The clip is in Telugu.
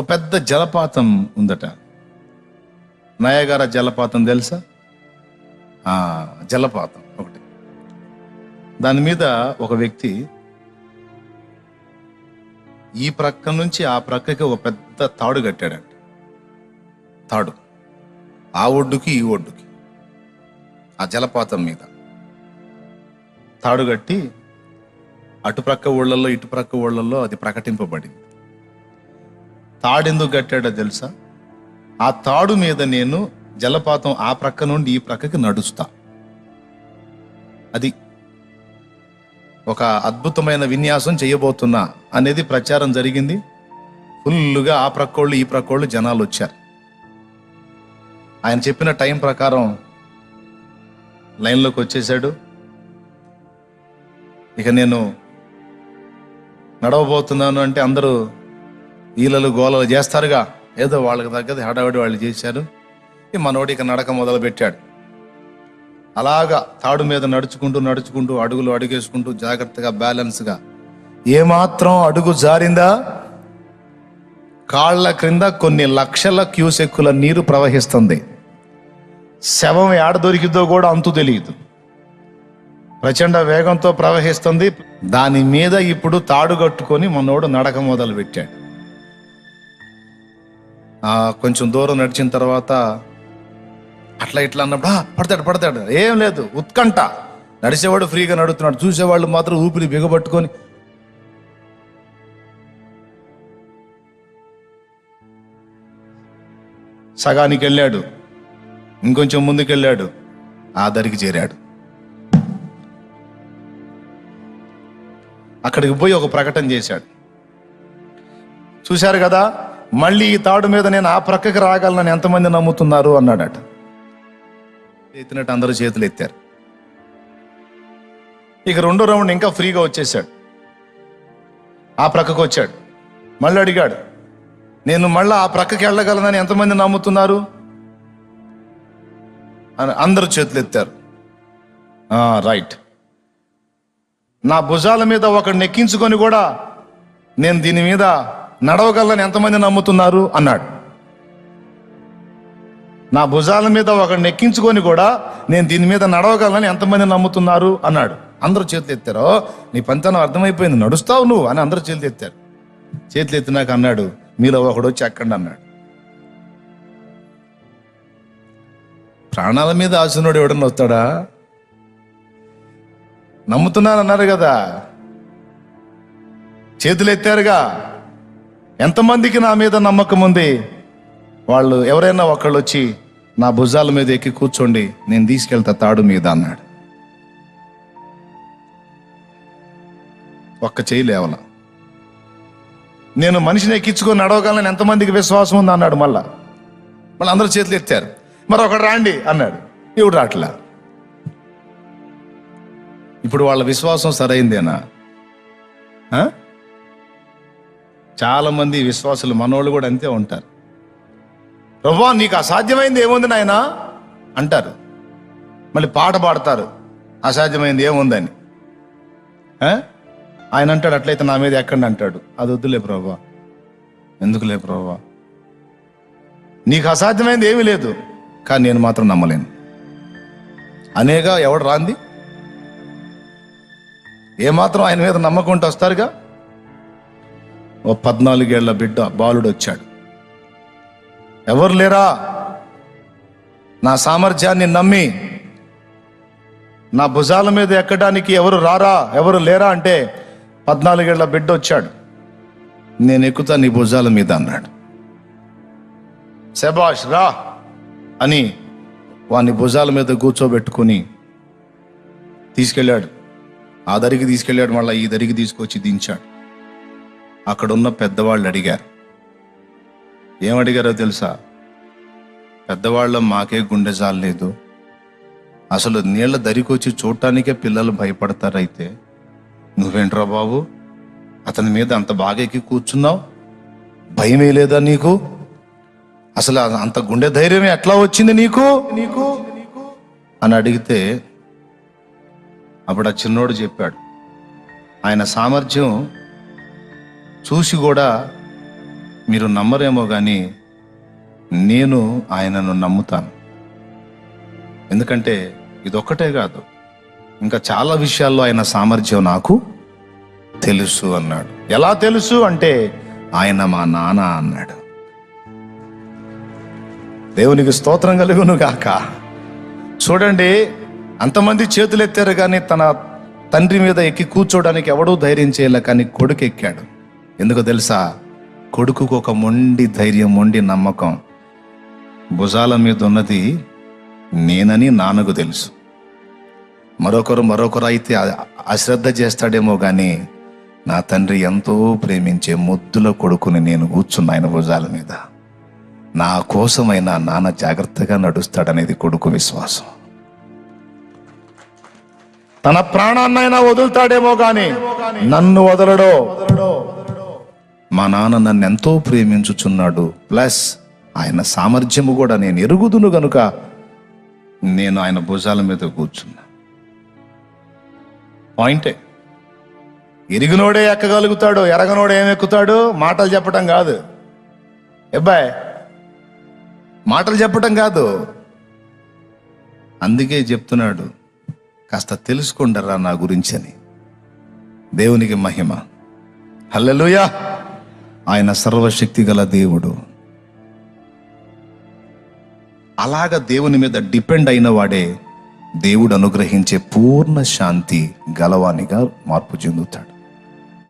ఒక పెద్ద జలపాతం ఉందట. నయాగరా జలపాతం తెలుసా? జలపాతం ఒకటి. దాని మీద ఒక వ్యక్తి ఈ ప్రక్క నుంచి ఆ ప్రక్కకి ఒక పెద్ద తాడు కట్టాడంట. తాడు ఆ ఒడ్డుకి ఈ ఒడ్డుకి, ఆ జలపాతం మీద తాడు కట్టి అటుప్రక్క ఊళ్ళల్లో ఇటుప్రక్క ఊళ్ళల్లో అది ప్రకటింపబడింది. తాడెందుకు కట్టాడో తెలుసా? ఆ తాడు మీద నేను జలపాతం ఆ ప్రక్క నుండి ఈ ప్రక్కకి నడుస్తా. అది ఒక అద్భుతమైన విన్యాసం చేయబోతున్నా అనేది ప్రచారం జరిగింది. ఫుల్లుగా ఆ ప్రక్కోళ్ళు ఈ ప్రక్కోళ్ళు జనాలు వచ్చారు. ఆయన చెప్పిన టైం ప్రకారం లైన్లోకి వచ్చేసాడు. ఇక నేను నడవబోతున్నాను అంటే అందరూ ఈలలు గోలలు చేస్తారుగా, ఏదో వాళ్ళకి తగ్గది హడావిడి వాళ్ళు చేశారు. ఈ మనోడు ఇక నడక మొదలు పెట్టాడు. అలాగా తాడు మీద నడుచుకుంటూ అడుగులు అడుగేసుకుంటూ జాగ్రత్తగా బ్యాలెన్స్గా, ఏమాత్రం అడుగు జారిందా కాళ్ల క్రింద కొన్ని లక్షల క్యూసెక్కుల నీరు ప్రవహిస్తుంది. శవం ఏడ దొరికిద్దో కూడా అంతు తెలియదు. ప్రచండ వేగంతో ప్రవహిస్తుంది. దాని మీద ఇప్పుడు తాడు కట్టుకొని మనోడు నడక మొదలు పెట్టాడు. కొంచెం దూరం నడిచిన తర్వాత అట్లా ఇట్లా అన్నప్పుడు పడతాడు. ఏం లేదు, ఉత్కంఠ. నడిచేవాడు ఫ్రీగా నడుస్తున్నాడు, చూసేవాళ్ళు మాత్రం ఊపిరి బిగబట్టుకొని సగానికి వెళ్ళాడు. ఇంకొంచెం ముందుకెళ్ళాడు, ఆ దరికి చేరాడు. అక్కడికి పోయి ఒక ప్రకటన చేశాడు. చూశారు కదా, మళ్ళీ ఈ తాడు మీద నేను ఆ ప్రక్కకి రాగలనని ఎంతమంది నమ్ముతున్నారు అన్నాడట. ఎత్తినట్టు అందరూ చేతులు ఎత్తారు. ఇక రెండో రౌండ్ ఇంకా ఫ్రీగా వచ్చేసాడు. ఆ ప్రక్కకు వచ్చాడు. మళ్ళీ అడిగాడు, నేను మళ్ళీ ఆ ప్రక్కకి వెళ్ళగలనని ఎంతమంది నమ్ముతున్నారు అని అందరూ చేతులు ఎత్తారు. రైట్. నా భుజాల మీద ఒకడిని ఎక్కించుకొని కూడా నేను దీని మీద నడవగలని ఎంతమంది నమ్ముతున్నారు అన్నాడు. నా భుజాల మీద ఒకడిని ఎక్కించుకొని కూడా నేను దీని మీద నడవగలని ఎంతమంది నమ్ముతున్నారు అన్నాడు. అందరూ చేతులు ఎత్తారో, నీ పంతనం అర్థమైపోయింది, నడుస్తావు నువ్వు అని అందరూ చేతులు ఎత్తారు. చేతులు ఎత్తినాక అన్నాడు, మీలో ఒకడు వచ్చి ఎక్కండి అన్నాడు. ప్రాణాల మీద ఆశనుడు ఎవడన్నా వస్తాడా? నమ్ముతున్నారన్నారు కదా, చేతులు ఎత్తారుగా. ఎంతమందికి నా మీద నమ్మకం ఉంది? వాళ్ళు ఎవరైనా ఒకళ్ళు వచ్చి నా భుజాల మీద ఎక్కి కూర్చోండి, నేను తీసుకెళ్తా తాడు మీద అన్నాడు. ఒక్క చెయ్యి లేవల. నేను మనిషిని ఎక్కించుకొని నడవగలని ఎంతమందికి విశ్వాసం ఉంది అన్నాడు. మళ్ళీ అందరూ చేతులు ఎత్తారు. మరి ఒకడు రాండి అన్నాడు. ఇప్పుడు రాట్లా. ఇప్పుడు వాళ్ళ విశ్వాసం సరైందేనా? చాలా మంది విశ్వాసులు మనోళ్ళు కూడా అంతే ఉంటారు. ప్రభువా నీకు అసాధ్యమైంది ఏముంది నాయనా అంటారు. మళ్ళీ పాట పాడతారు అసాధ్యమైంది ఏముందని. ఆయన అంటాడు, అట్లయితే నా మీద ఎక్కండి అంటాడు. అది వద్దులే ప్రభువా. ఎందుకులే ప్రభువా, నీకు అసాధ్యమైంది ఏమీ లేదు, కానీ నేను మాత్రం నమ్మలేను అనేగా. ఎవడు రాంది? ఏమాత్రం ఆయన మీద నమ్మకం ఉంటే వస్తారుగా. ఓ 14 ఏళ్ల బిడ్డ బాలుడు వచ్చాడు. ఎవరు లేరా నా సామర్థ్యాన్ని నమ్మి నా భుజాల మీద ఎక్కడానికి? ఎవరు రారా, ఎవరు లేరా అంటే 14 ఏళ్ల బిడ్డ వచ్చాడు. నేను ఎక్కుతా నీ భుజాల మీద అన్నాడు. శబాష్ రా అని వాని భుజాల మీద కూర్చోబెట్టుకుని తీసుకెళ్ళాడు. ఆ దరికి తీసుకెళ్ళాడు, మళ్ళీ ఈ దరికి తీసుకొచ్చి దించాడు. అక్కడున్న పెద్దవాళ్ళు అడిగారు. ఏమడిగారో తెలుసా? పెద్దవాళ్ళం మాకే గుండె జాలేదు, అసలు నీళ్ల దరికి వచ్చి చూడటానికే పిల్లలు భయపడతారైతే నువ్వేంట్రా బాబు అతని మీద అంత బాగా ఎక్కి కూర్చున్నావు, భయమే లేదా నీకు? అసలు అంత గుండె ధైర్యమే ఎట్లా వచ్చింది నీకు అని అడిగితే అప్పుడు ఆ చిన్నోడు చెప్పాడు, ఆయన సామర్థ్యం చూసి కూడా మీరు నమ్మరేమో కానీ నేను ఆయనను నమ్ముతాను. ఎందుకంటే ఇదొక్కటే కాదు, ఇంకా చాలా విషయాల్లో ఆయన సామర్థ్యం నాకు తెలుసు అన్నాడు. ఎలా తెలుసు అంటే ఆయన మా నాన్న అన్నాడు. దేవునికి స్తోత్రం కలుగును గాక. చూడండి, అంతమంది చేతులు ఎత్తారు కానీ తన తండ్రి మీద ఎక్కి కూర్చోడానికి ఎవడూ ధైర్యం చేయలే, కానీ కొడుకు ఎక్కాడు. ఎందుకో తెలుసా? కొడుకుకు ఒక మొండి ధైర్యం, మొండి నమ్మకం. భుజాల మీద ఉన్నది నేనని నాన్నకు తెలుసు. మరొకరు అయితే అశ్రద్ధ చేస్తాడేమో కానీ నా తండ్రి ఎంతో ప్రేమించే ముద్దుల కొడుకుని నేను కూర్చున్న ఆయన భుజాల మీద. నా కోసమైనా నాన్న జాగ్రత్తగా నడుస్తాడనేది కొడుకు విశ్వాసం. తన ప్రాణాన్నైనా వదులుతాడేమో గాని నన్ను వదలడో. మా నాన్న నన్ను ఎంతో ప్రేమించుచున్నాడు, ప్లస్ ఆయన సామర్థ్యము కూడా నేను ఎరుగుదును గనుక నేను ఆయన భుజాల మీద కూర్చున్నా. పాయింటే, ఎరిగినోడే ఎక్కగలుగుతాడు, ఎరగనోడే ఏం ఎక్కుతాడు? మాటలు చెప్పటం కాదు అబ్బాయి, మాటలు చెప్పటం కాదు. అందుకే చెప్తున్నాడు, కాస్త తెలుసుకుంటారా నా గురించి అని. దేవునికి మహిమ. హల్లెలూయా. ఆయన సర్వశక్తి గల దేవుడు. అలాగా దేవుని మీద డిపెండ్ అయిన వాడే దేవుడు అనుగ్రహించే పూర్ణ శాంతి గలవానిగా మార్పు చెందుతాడు.